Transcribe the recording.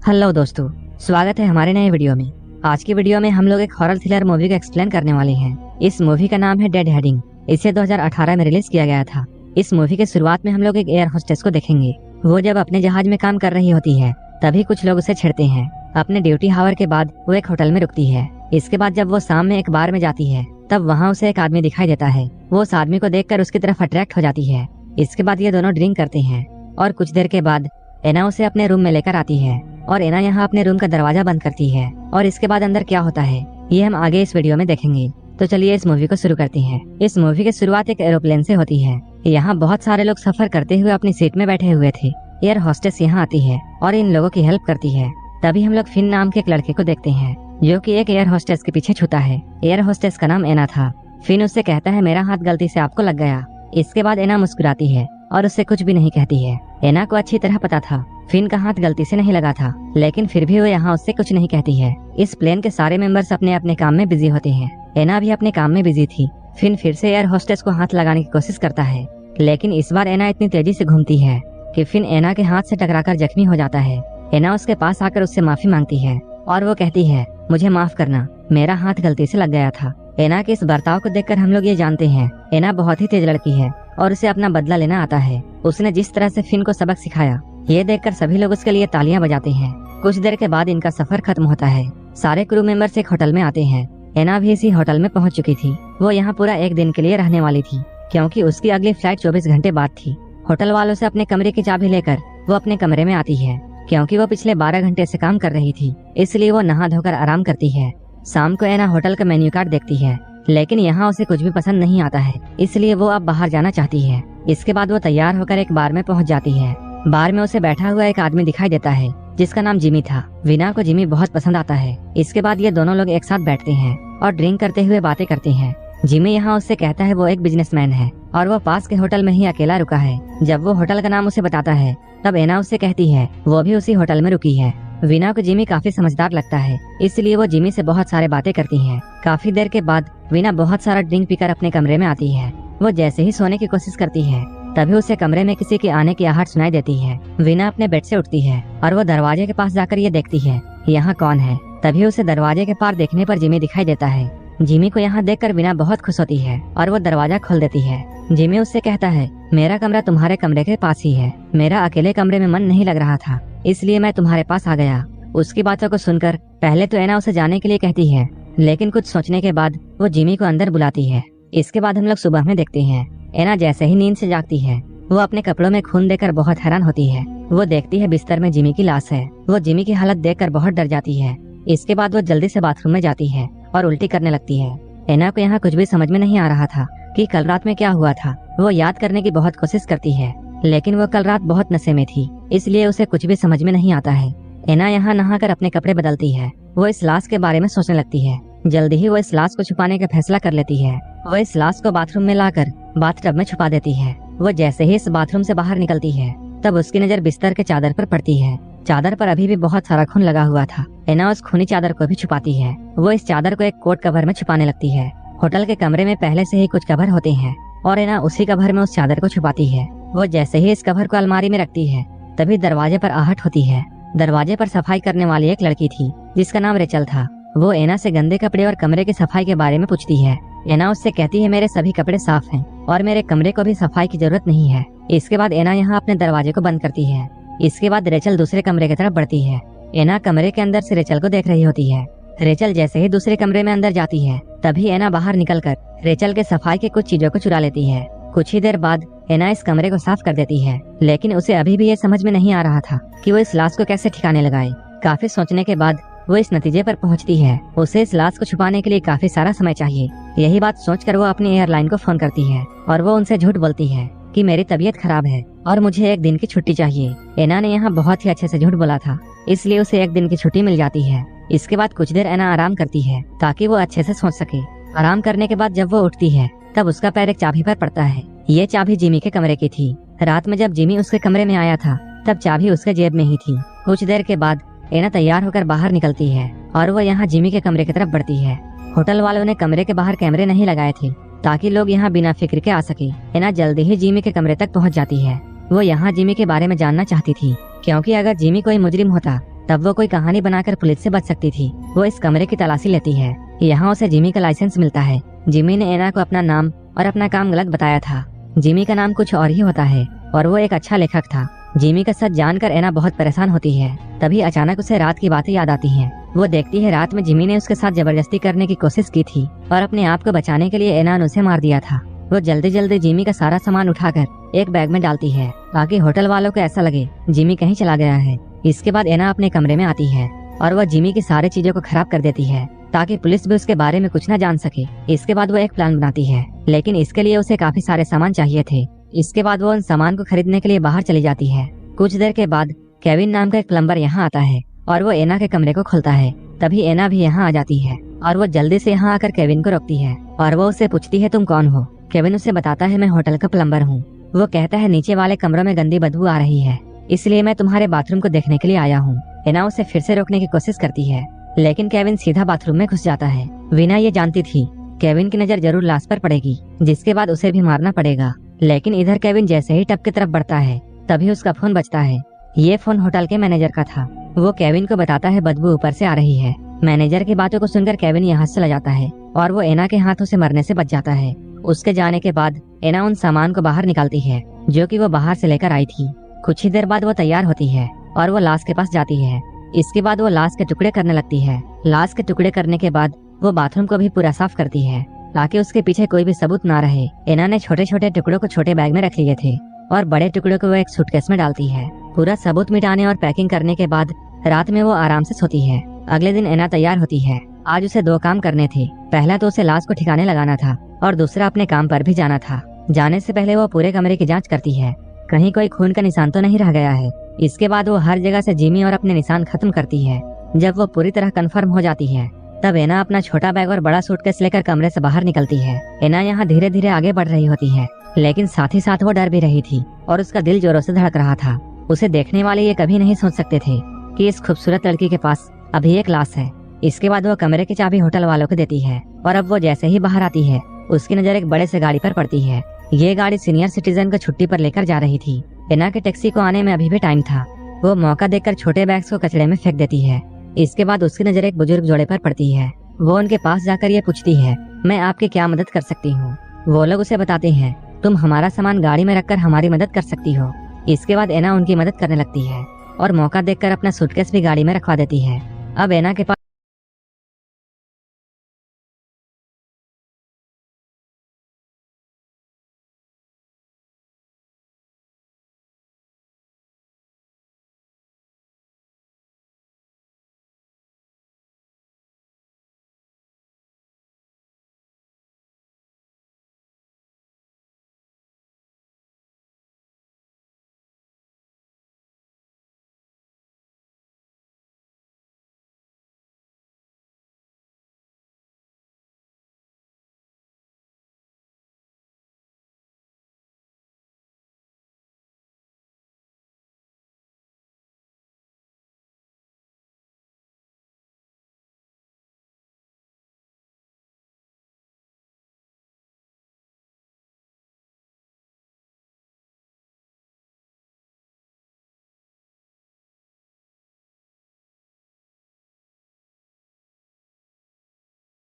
Hello दोस्तों, स्वागत है हमारे नए वीडियो में। आज की वीडियो में हम लोग एक हॉरर थ्रिलर मूवी को एक्सप्लेन करने वाले हैं। इस मूवी का नाम है डेड हेडिंग। इसे 2018 में रिलीज किया गया था। इस मूवी के शुरुआत में हम लोग एक एयर होस्टेस को देखेंगे। वो जब अपने जहाज में काम कर रही होती है तभी कुछ लोग उसे छेड़ते हैं। अपने ड्यूटी हावर के बाद वो एक होटल में रुकती है। इसके बाद जब वो शाम में एक बार में जाती है तब वहाँ उसे एक आदमी दिखाई देता है। वो उस आदमी को देखकर उसकी तरफ अट्रैक्ट हो जाती है। इसके बाद ये दोनों ड्रिंक करते हैं और कुछ देर के बाद एना उसे अपने रूम में लेकर आती है और एना यहाँ अपने रूम का दरवाजा बंद करती है। और इसके बाद अंदर क्या होता है ये हम आगे इस वीडियो में देखेंगे। तो चलिए इस मूवी को शुरू करते हैं। इस मूवी की शुरुआत एक एरोप्लेन से होती है। यहाँ बहुत सारे लोग सफर करते हुए अपनी सीट में बैठे हुए थे। एयर होस्टेस यहाँ आती है और इन लोगों की हेल्प करती है। तभी हम लोग फिन नाम के एक लड़के को देखते हैं जो कि एक एयर होस्टेस के पीछे छूता है। एयर होस्टेस का नाम एना था। फिन उससे कहता है मेरा हाथ गलती से आपको लग गया। इसके बाद एना मुस्कुराती है और उससे कुछ भी नहीं कहती है। एना को अच्छी तरह पता था फिन का हाथ गलती से नहीं लगा था, लेकिन फिर भी वो यहाँ उससे कुछ नहीं कहती है। इस प्लेन के सारे मेंबर्स अपने अपने काम में बिजी होते हैं। एना भी अपने काम में बिजी थी। फिन फिर से एयर होस्टेस को हाथ लगाने की कोशिश करता है, लेकिन इस बार एना इतनी तेजी से घूमती है कि फिन एना के हाथ से टकराकर जख्मी हो जाता है। एना उसके पास आकर उससे माफी मांगती है और वो कहती है मुझे माफ करना, मेरा हाथ गलती से लग गया था। एना के इस बर्ताव को देखकर हम लोग ये जानते हैं एना बहुत ही तेज लड़की है और उसे अपना बदला लेना आता है। उसने जिस तरह से फिन को सबक सिखाया ये देखकर सभी लोग उसके लिए तालियां बजाते हैं। कुछ देर के बाद इनका सफर खत्म होता है। सारे क्रू मेंबर्स एक होटल में आते हैं। एना भी इसी होटल में पहुंच चुकी थी। वो यहाँ पूरा एक दिन के लिए रहने वाली थी क्योंकि उसकी अगली फ्लाइट 24 घंटे बाद थी। होटल वालों से अपने कमरे की चाबी लेकर वो अपने कमरे में आती है। क्योंकि वो पिछले 12 घंटे से काम कर रही थी इसलिए वो नहा धोकर आराम करती है। शाम को एना होटल का मेन्यू कार्ड देखती है, लेकिन यहाँ उसे कुछ भी पसंद नहीं आता है, इसलिए वो अब बाहर जाना चाहती है। इसके बाद वो तैयार होकर एक बार में पहुँच जाती है। बार में उसे बैठा हुआ एक आदमी दिखाई देता है जिसका नाम जिमी था। वीना को जिमी बहुत पसंद आता है। इसके बाद ये दोनों लोग एक साथ बैठते हैं और ड्रिंक करते हुए बातें करते हैं। जिमी यहाँ उससे कहता है वो एक बिजनेसमैन है और वो पास के होटल में ही अकेला रुका है। जब वो होटल का नाम उसे बताता है तब एना उससे कहती है वो भी उसी होटल में रुकी है। वीना को जिमी काफी समझदार लगता है, इसलिए वो जिमी से बहुत सारे बातें करती है। काफी देर के बाद वीना बहुत सारा ड्रिंक पीकर अपने कमरे में आती है। वो जैसे ही सोने की कोशिश करती है तभी उसे कमरे में किसी के आने की आहट सुनाई देती है। वीना अपने बेड से उठती है और वो दरवाजे के पास जाकर ये देखती है यहाँ कौन है। तभी उसे दरवाजे के पार देखने पर जिमी दिखाई देता है। जिमी को यहाँ देखकर वीना बहुत खुश होती है और वो दरवाजा खोल देती है। जिमी उससे कहता है मेरा कमरा तुम्हारे कमरे के पास ही है, मेरा अकेले कमरे में मन नहीं लग रहा था इसलिए मैं तुम्हारे पास आ गया। उसकी बातों को सुनकर पहले तो एना उसे जाने के लिए कहती है, लेकिन कुछ सोचने के बाद वो जिमी को अंदर बुलाती है। इसके बाद हम लोग सुबह में देखते हैं एना जैसे ही नींद से जागती है वो अपने कपड़ों में खून देखकर बहुत हैरान होती है। वो देखती है बिस्तर में जिमी की लाश है। वो जिमी की हालत देखकर बहुत डर जाती है। इसके बाद वो जल्दी से बाथरूम में जाती है और उल्टी करने लगती है। एना को यहाँ कुछ भी समझ में नहीं आ रहा था कि कल रात में क्या हुआ था। वो याद करने की बहुत कोशिश करती है, लेकिन वो कल रात बहुत नशे में थी इसलिए उसे कुछ भी समझ में नहीं आता है। एना यहाँ नहाकर अपने कपड़े बदलती है। वो इस लाश के बारे में सोचने लगती है। जल्दी ही वो इस लाश को छुपाने का फैसला कर लेती है। वो इस लाश को बाथरूम में लाकर बाथटब में छुपा देती है। वो जैसे ही इस बाथरूम से बाहर निकलती है तब उसकी नजर बिस्तर के चादर पर पड़ती है। चादर पर अभी भी बहुत सारा खून लगा हुआ था। एना उस खूनी चादर को भी छुपाती है। वो इस चादर को एक कोट कवर में छुपाने लगती है। होटल के कमरे में पहले से ही कुछ कवर होते हैं और एना उसी कवर में उस चादर को छुपाती है। वो जैसे ही इस कवर को अलमारी में रखती है तभी दरवाजे पर आहट होती है। दरवाजे पर सफाई करने वाली एक लड़की थी जिसका नाम रेचल था। वो एना से गंदे कपड़े और कमरे की सफाई के बारे में पूछती है। एना उससे कहती है मेरे सभी कपड़े साफ हैं और मेरे कमरे को भी सफाई की जरूरत नहीं है। इसके बाद एना यहाँ अपने दरवाजे को बंद करती है। इसके बाद रेचल दूसरे कमरे की तरफ बढ़ती है। एना कमरे के अंदर से रेचल को देख रही होती है। रेचल जैसे ही दूसरे कमरे में अंदर जाती है तभी एना बाहर निकलकर रेचल के सफाई के कुछ चीजों को चुरा लेती है। कुछ ही देर बाद एना इस कमरे को साफ कर देती है, लेकिन उसे अभी भी ये समझ में नहीं आ रहा था कि वो इस लाश को कैसे ठिकाने लगाए। काफी सोचने के बाद वो इस नतीजे पर पहुंचती है उसे इस लाश को छुपाने के लिए काफी सारा समय चाहिए। यही बात सोचकर वो अपनी एयरलाइन को फोन करती है और वो उनसे झूठ बोलती है कि मेरी तबीयत खराब है और मुझे एक दिन की छुट्टी चाहिए। एना ने यहाँ बहुत ही अच्छे से झूठ बोला था इसलिए उसे एक दिन की छुट्टी मिल जाती है। इसके बाद कुछ देर एना आराम करती है ताकि वो अच्छे से सोच सके। आराम करने के बाद जब वो उठती है तब उसका पैर एक चाबी पर पड़ता है। ये चाबी जिमी के कमरे की थी। रात में जब जिमी उसके कमरे में आया था तब चाबी उसके जेब में ही थी। कुछ देर के बाद एना तैयार होकर बाहर निकलती है और वो यहाँ जिमी के कमरे की तरफ बढ़ती है। होटल वालों ने कमरे के बाहर कैमरे नहीं लगाए थे ताकि लोग यहाँ बिना फिक्र के आ सके। एना जल्दी ही जिमी के कमरे तक पहुँच जाती है। वो यहाँ जिमी के बारे में जानना चाहती थी क्योंकि अगर जिमी कोई मुजरिम होता तब वो कोई कहानी बनाकर पुलिस से बच सकती थी। वो इस कमरे की तलाशी लेती है। यहाँ उसे जिमी का लाइसेंस मिलता है। जिमी ने एना को अपना नाम और अपना काम गलत बताया था। जिमी का नाम कुछ और ही होता है और वो एक अच्छा लेखक था। जिमी का सच जानकर एना बहुत परेशान होती है। तभी अचानक उसे रात की बातें याद आती हैं। वो देखती है रात में जिमी ने उसके साथ जबरदस्ती करने की कोशिश की थी और अपने आप को बचाने के लिए एना ने उसे मार दिया था। वो जल्दी जल्दी जिमी का सारा सामान उठाकर एक बैग में डालती है ताकि होटल वालों को ऐसा लगे जिमी कहीं चला गया है। इसके बाद एना अपने कमरे में आती है और वह जिमी की सारी चीजों को खराब कर देती है ताकि पुलिस भी उसके बारे में कुछ न जान सके। इसके बाद वो एक प्लान बनाती है, लेकिन इसके लिए उसे काफी सारे सामान चाहिए थे। इसके बाद वो उन सामान को खरीदने के लिए बाहर चली जाती है। कुछ देर के बाद केविन नाम का एक प्लम्बर यहाँ आता है और वो एना के कमरे को खोलता है। तभी एना भी यहाँ आ जाती है और वो जल्दी से यहाँ आकर केविन को रोकती है और वो उससे पूछती है तुम कौन हो। केविन उसे बताता है मैं होटल का प्लम्बर हूँ। वो कहता है नीचे वाले कमरों में गंदी बदबू आ रही है, इसलिए मैं तुम्हारे बाथरूम को देखने के लिए आया हूँ। एना उसे फिर से रोकने की कोशिश करती है, लेकिन केविन सीधा बाथरूम में घुस जाता है। वीना ये जानती थी केविन की नजर जरूर लाश पर पड़ेगी, जिसके बाद उसे भी मारना पड़ेगा। लेकिन इधर केविन जैसे ही टब की तरफ बढ़ता है तभी उसका फोन बजता है। ये फोन होटल के मैनेजर का था। वो केविन को बताता है बदबू ऊपर से आ रही है। मैनेजर की बातों को सुनकर केविन यहाँ से चला जाता है और वो एना के हाथों से मरने से बच जाता है। उसके जाने के बाद एना उन सामान को बाहर निकालती है जो कि वो बाहर से लेकर आई थी। कुछ ही देर बाद वो तैयार होती है और वो लाश के पास जाती है। इसके बाद वो लाश के टुकड़े करने लगती है। लाश के टुकड़े करने के बाद वो बाथरूम को भी पूरा साफ करती है ताकि उसके पीछे कोई भी सबूत ना रहे। एना ने छोटे छोटे टुकड़ों को छोटे बैग में रख लिए थे और बड़े टुकड़ों को वो एक सूटकेस में डालती है। पूरा सबूत मिटाने और पैकिंग करने के बाद रात में वो आराम से सोती है। अगले दिन एना तैयार होती है। आज उसे 2 काम करने थे। पहला तो उसे लाश को ठिकाने लगाना था और दूसरा अपने काम पर भी जाना था। जाने से पहले वो पूरे कमरे की जांच करती है, कहीं कोई खून का निशान तो नहीं रह गया है। इसके बाद वो हर जगह से जिमी और अपने निशान खत्म करती है। जब वो पूरी तरह कंफर्म हो जाती है तब एना अपना छोटा बैग और बड़ा सूटकेस लेकर कमरे से बाहर निकलती है। एना यहाँ धीरे धीरे आगे बढ़ रही होती है, लेकिन साथ ही साथ वो डर भी रही थी और उसका दिल जोरों से धड़क रहा था। उसे देखने वाले ये कभी नहीं सोच सकते थे कि इस खूबसूरत लड़की के पास अभी एक लाश है। इसके बाद वो कमरे की चाबी होटल वालों को देती है और अब वो जैसे ही बाहर आती है उसकी नजर एक बड़े से गाड़ी पर पड़ती है। ये गाड़ी सीनियर सिटीजन को छुट्टी पर लेकर जा रही थी। एना के टैक्सी को आने में अभी भी टाइम था। वो मौका देखकर छोटे बैग्स को कचड़े में फेंक देती है। इसके बाद उसकी नजर एक बुजुर्ग जोड़े पर पड़ती है। वो उनके पास जाकर ये पूछती है मैं आपकी क्या मदद कर सकती हूँ। वो लोग उसे बताते हैं तुम हमारा सामान गाड़ी में रखकर हमारी मदद कर सकती हो। इसके बाद एना उनकी मदद करने लगती है और मौका देखकर अपना सूटकेस भी गाड़ी में रखवा देती है। अब एना के पास